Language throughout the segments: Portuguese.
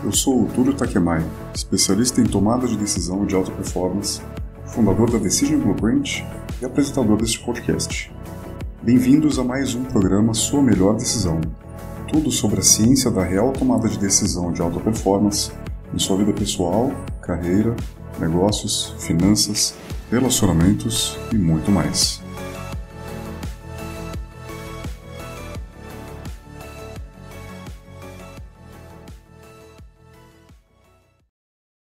Eu sou o Túlio Takemai, especialista em tomada de decisão de alta performance, fundador da Decision Blueprint e apresentador deste podcast. Bem-vindos a mais um programa Sua Melhor Decisão. Tudo sobre a ciência da real tomada de decisão de alta performance em sua vida pessoal, carreira, negócios, finanças, relacionamentos e muito mais.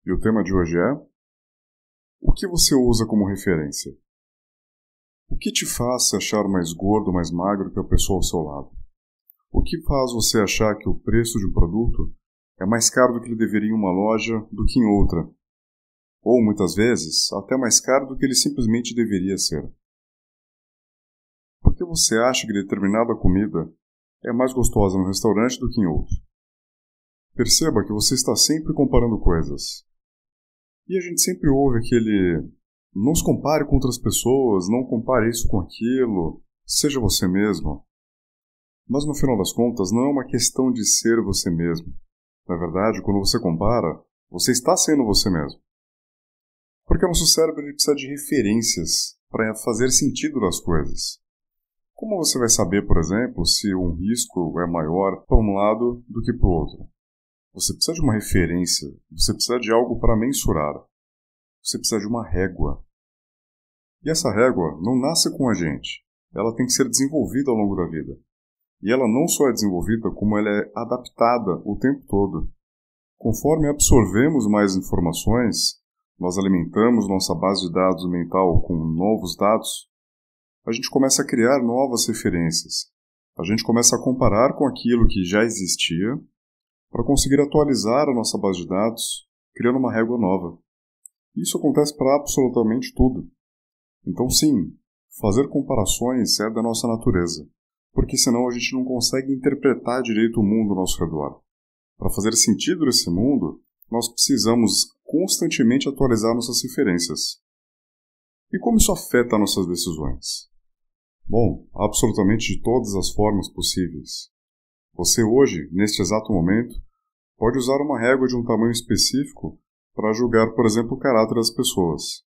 E o tema de hoje é: o que você usa como referência? O que te faz se achar mais gordo ou mais magro que a pessoa ao seu lado? O que faz você achar que o preço de um produto é mais caro do que ele deveria em uma loja do que em outra? Ou, muitas vezes, até mais caro do que ele simplesmente deveria ser? Por que você acha que determinada comida é mais gostosa no restaurante do que em outro? Perceba que você está sempre comparando coisas. E a gente sempre ouve aquele: não se compare com outras pessoas, não compare isso com aquilo, seja você mesmo. Mas no final das contas não é uma questão de ser você mesmo. Na verdade, quando você compara, você está sendo você mesmo. Porque o nosso cérebro precisa de referências para fazer sentido das coisas. Como você vai saber, por exemplo, se um risco é maior para um lado do que para o outro? Você precisa de uma referência, você precisa de algo para mensurar. Você precisa de uma régua. E essa régua não nasce com a gente. Ela tem que ser desenvolvida ao longo da vida. E ela não só é desenvolvida, como ela é adaptada o tempo todo. Conforme absorvemos mais informações, nós alimentamos nossa base de dados mental com novos dados, a gente começa a criar novas referências. A gente começa a comparar com aquilo que já existia, para conseguir atualizar a nossa base de dados, criando uma régua nova. Isso acontece para absolutamente tudo. Então sim, fazer comparações é da nossa natureza, porque senão a gente não consegue interpretar direito o mundo ao nosso redor. Para fazer sentido nesse mundo, nós precisamos constantemente atualizar nossas referências. E como isso afeta nossas decisões? Bom, absolutamente de todas as formas possíveis. Você hoje, neste exato momento, pode usar uma régua de um tamanho específico para julgar, por exemplo, o caráter das pessoas.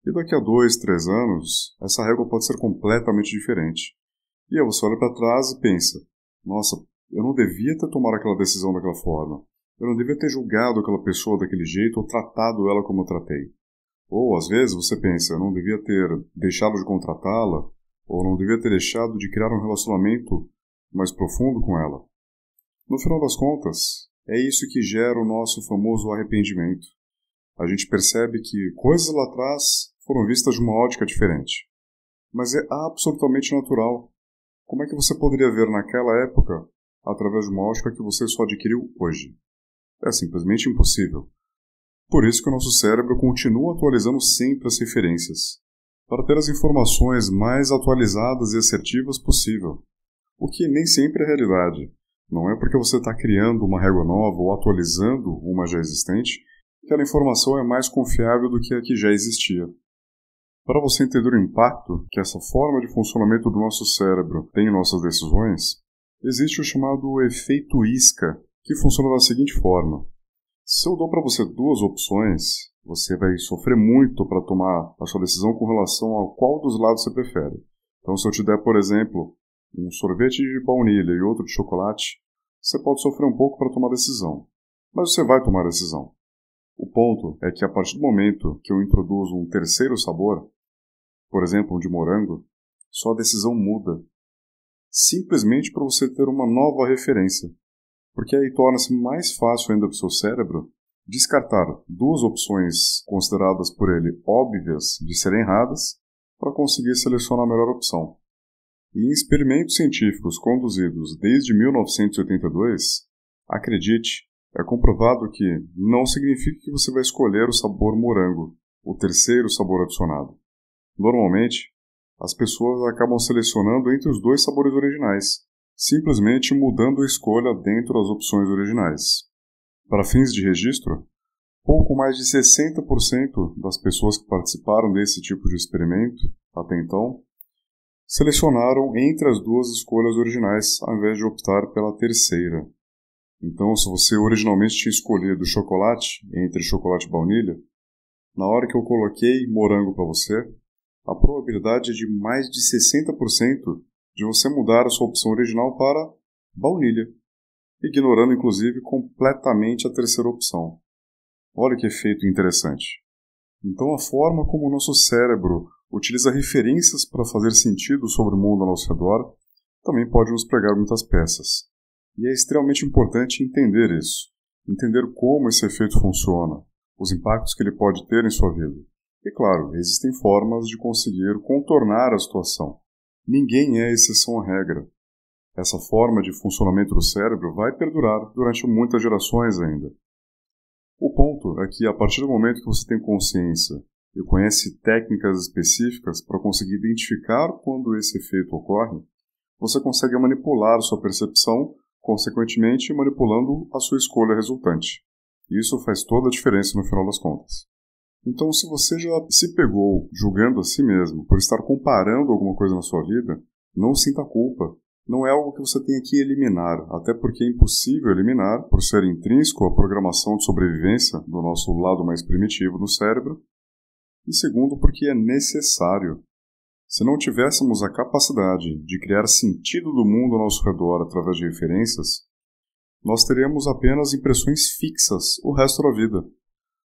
E daqui a 2, 3 anos, essa régua pode ser completamente diferente. E aí você olha para trás e pensa: nossa, eu não devia ter tomado aquela decisão daquela forma. Eu não devia ter julgado aquela pessoa daquele jeito ou tratado ela como eu tratei. Ou, às vezes, você pensa: eu não devia ter deixado de contratá-la, ou não devia ter deixado de criar um relacionamento mais profundo com ela. No final das contas, é isso que gera o nosso famoso arrependimento. A gente percebe que coisas lá atrás foram vistas de uma ótica diferente. Mas é absolutamente natural. Como é que você poderia ver naquela época através de uma ótica que você só adquiriu hoje? É simplesmente impossível. Por isso que o nosso cérebro continua atualizando sempre as referências, para ter as informações mais atualizadas e assertivas possível. O que nem sempre é realidade. Não é porque você está criando uma régua nova ou atualizando uma já existente que aquela informação é mais confiável do que a que já existia. Para você entender o impacto que essa forma de funcionamento do nosso cérebro tem em nossas decisões, existe o chamado efeito isca, que funciona da seguinte forma. Se eu dou para você 2 opções, você vai sofrer muito para tomar a sua decisão com relação a qual dos lados você prefere. Então, se eu te der, por exemplo, um sorvete de baunilha e outro de chocolate, você pode sofrer um pouco para tomar decisão. Mas você vai tomar a decisão. O ponto é que a partir do momento que eu introduzo um terceiro sabor, por exemplo, um de morango, sua decisão muda. Simplesmente para você ter uma nova referência. Porque aí torna-se mais fácil ainda para o seu cérebro descartar 2 opções consideradas por ele óbvias de serem erradas para conseguir selecionar a melhor opção. E em experimentos científicos conduzidos desde 1982, acredite, é comprovado que não significa que você vai escolher o sabor morango, o terceiro sabor adicionado. Normalmente, as pessoas acabam selecionando entre os 2 sabores originais, simplesmente mudando a escolha dentro das opções originais. Para fins de registro, pouco mais de 60% das pessoas que participaram desse tipo de experimento, até então, selecionaram entre as 2 escolhas originais, ao invés de optar pela terceira. Então, se você originalmente tinha escolhido chocolate entre chocolate e baunilha, na hora que eu coloquei morango para você, a probabilidade é de mais de 60% de você mudar a sua opção original para baunilha, ignorando inclusive completamente a terceira opção. Olha que efeito interessante. Então, a forma como o nosso cérebro utiliza referências para fazer sentido sobre o mundo ao nosso redor também pode nos pregar muitas peças. E é extremamente importante entender isso, entender como esse efeito funciona, os impactos que ele pode ter em sua vida. E claro, existem formas de conseguir contornar a situação. Ninguém é exceção à regra. Essa forma de funcionamento do cérebro vai perdurar durante muitas gerações ainda. O ponto é que, a partir do momento que você tem consciência e conhece técnicas específicas para conseguir identificar quando esse efeito ocorre, você consegue manipular sua percepção, consequentemente manipulando a sua escolha resultante. Isso faz toda a diferença no final das contas. Então, se você já se pegou julgando a si mesmo por estar comparando alguma coisa na sua vida, não sinta culpa. Não é algo que você tenha que eliminar, até porque é impossível eliminar, por ser intrínseco à programação de sobrevivência do nosso lado mais primitivo do cérebro, e segundo, porque é necessário. Se não tivéssemos a capacidade de criar sentido do mundo ao nosso redor através de referências, nós teríamos apenas impressões fixas o resto da vida.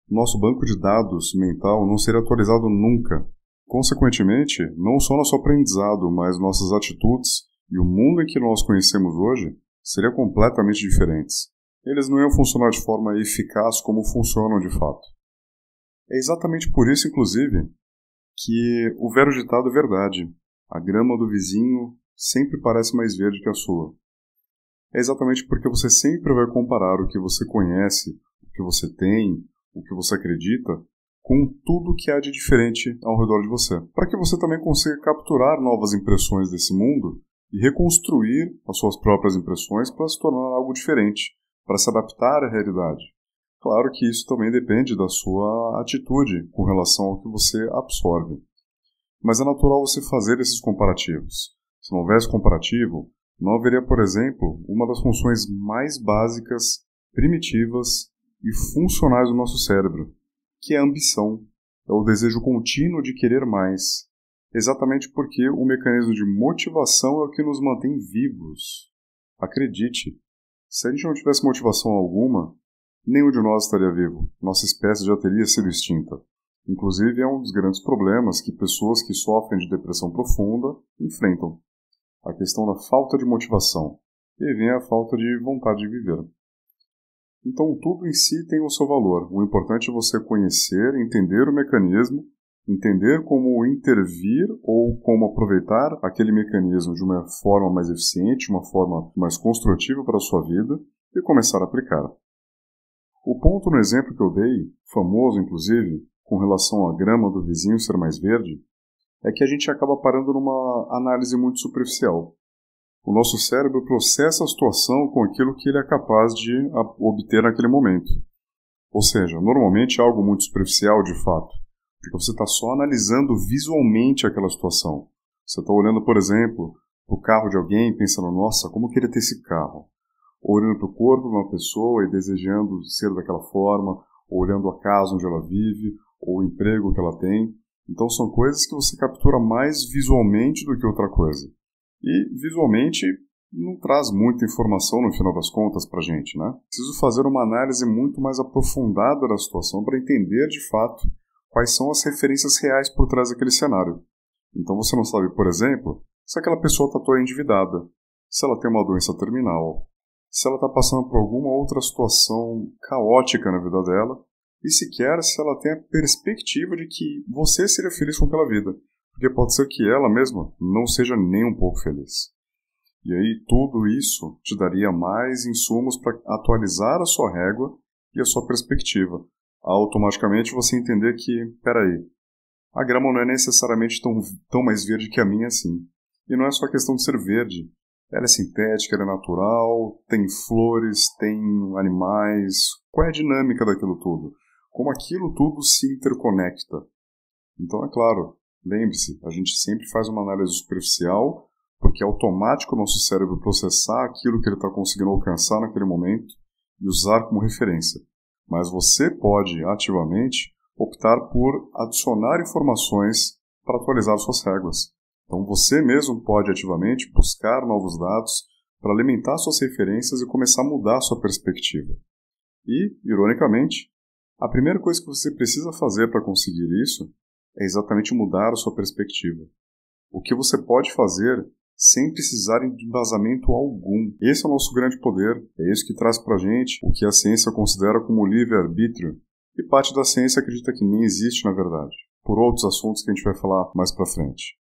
Nosso banco de dados mental não seria atualizado nunca. Consequentemente, não só nosso aprendizado, mas nossas atitudes e o mundo em que nós conhecemos hoje seriam completamente diferentes. Eles não iam funcionar de forma eficaz como funcionam de fato. É exatamente por isso, inclusive, que o velho ditado é verdade. A grama do vizinho sempre parece mais verde que a sua. É exatamente porque você sempre vai comparar o que você conhece, o que você tem, o que você acredita, com tudo que há de diferente ao redor de você, para que você também consiga capturar novas impressões desse mundo e reconstruir as suas próprias impressões para se tornar algo diferente, para se adaptar à realidade. Claro que isso também depende da sua atitude com relação ao que você absorve. Mas é natural você fazer esses comparativos. Se não houvesse comparativo, não haveria, por exemplo, uma das funções mais básicas, primitivas e funcionais do nosso cérebro, que é a ambição, é o desejo contínuo de querer mais. Exatamente porque o mecanismo de motivação é o que nos mantém vivos. Acredite, se a gente não tivesse motivação alguma, nenhum de nós estaria vivo. Nossa espécie já teria sido extinta. Inclusive, é um dos grandes problemas que pessoas que sofrem de depressão profunda enfrentam. A questão da falta de motivação. E vem a falta de vontade de viver. Então, tudo em si tem o seu valor. O importante é você conhecer, entender o mecanismo, entender como intervir ou como aproveitar aquele mecanismo de uma forma mais eficiente, uma forma mais construtiva para a sua vida e começar a aplicar. O ponto no exemplo que eu dei, famoso inclusive, com relação à grama do vizinho ser mais verde, é que a gente acaba parando numa análise muito superficial. O nosso cérebro processa a situação com aquilo que ele é capaz de obter naquele momento. Ou seja, normalmente é algo muito superficial de fato, porque você está só analisando visualmente aquela situação. Você está olhando, por exemplo, para o carro de alguém pensando, nossa, como eu queria ter esse carro? Ou olhando para o corpo de uma pessoa e desejando ser daquela forma, ou olhando a casa onde ela vive, ou o emprego que ela tem. Então são coisas que você captura mais visualmente do que outra coisa. E visualmente não traz muita informação no final das contas para a gente, né? Preciso fazer uma análise muito mais aprofundada da situação para entender de fato quais são as referências reais por trás daquele cenário. Então você não sabe, por exemplo, se aquela pessoa está toda endividada, se ela tem uma doença terminal, se ela está passando por alguma outra situação caótica na vida dela, e sequer se ela tem a perspectiva de que você seria feliz com aquela vida, porque pode ser que ela mesma não seja nem um pouco feliz. E aí tudo isso te daria mais insumos para atualizar a sua régua e a sua perspectiva. Automaticamente você entender que, peraí, a grama não é necessariamente tão mais verde que a minha assim. E não é só questão de ser verde. Ela é sintética, ela é natural, tem flores, tem animais. Qual é a dinâmica daquilo tudo? Como aquilo tudo se interconecta? Então, é claro, lembre-se, a gente sempre faz uma análise superficial porque é automático o nosso cérebro processar aquilo que ele está conseguindo alcançar naquele momento e usar como referência. Mas você pode, ativamente, optar por adicionar informações para atualizar suas réguas. Então você mesmo pode, ativamente, buscar novos dados para alimentar suas referências e começar a mudar sua perspectiva. E, ironicamente, a primeira coisa que você precisa fazer para conseguir isso é exatamente mudar a sua perspectiva. O que você pode fazer sem precisar de embasamento algum. Esse é o nosso grande poder, é isso que traz para a gente o que a ciência considera como livre-arbítrio, e parte da ciência acredita que nem existe na verdade, por outros assuntos que a gente vai falar mais para frente.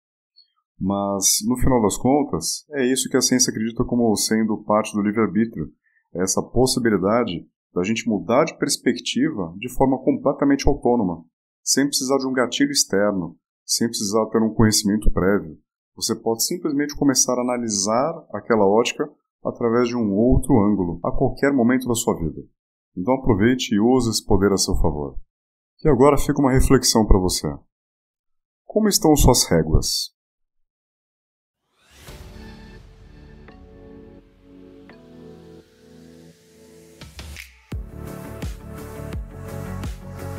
Mas, no final das contas, é isso que a ciência acredita como sendo parte do livre-arbítrio, é essa possibilidade da gente mudar de perspectiva de forma completamente autônoma, sem precisar de um gatilho externo, sem precisar ter um conhecimento prévio. Você pode simplesmente começar a analisar aquela ótica através de um outro ângulo, a qualquer momento da sua vida. Então aproveite e use esse poder a seu favor. E agora fica uma reflexão para você. Como estão suas réguas?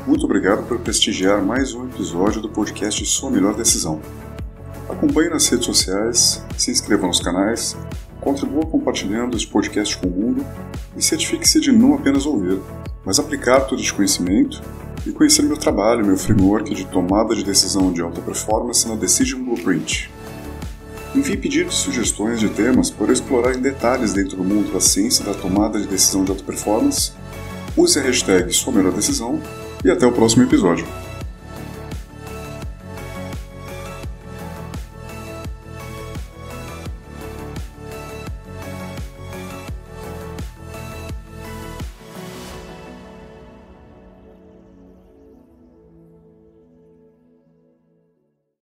Muito obrigado por prestigiar mais um episódio do podcast Sua Melhor Decisão. Acompanhe nas redes sociais, se inscreva nos canais, contribua compartilhando este podcast com o mundo e certifique-se de não apenas ouvir, mas aplicar todo este conhecimento e conhecer meu trabalho, meu framework de tomada de decisão de alta performance na Decision Blueprint. Envie pedidos e sugestões de temas para explorar em detalhes dentro do mundo da ciência da tomada de decisão de alta performance, use a hashtag Sua Melhor Decisão e até o próximo episódio.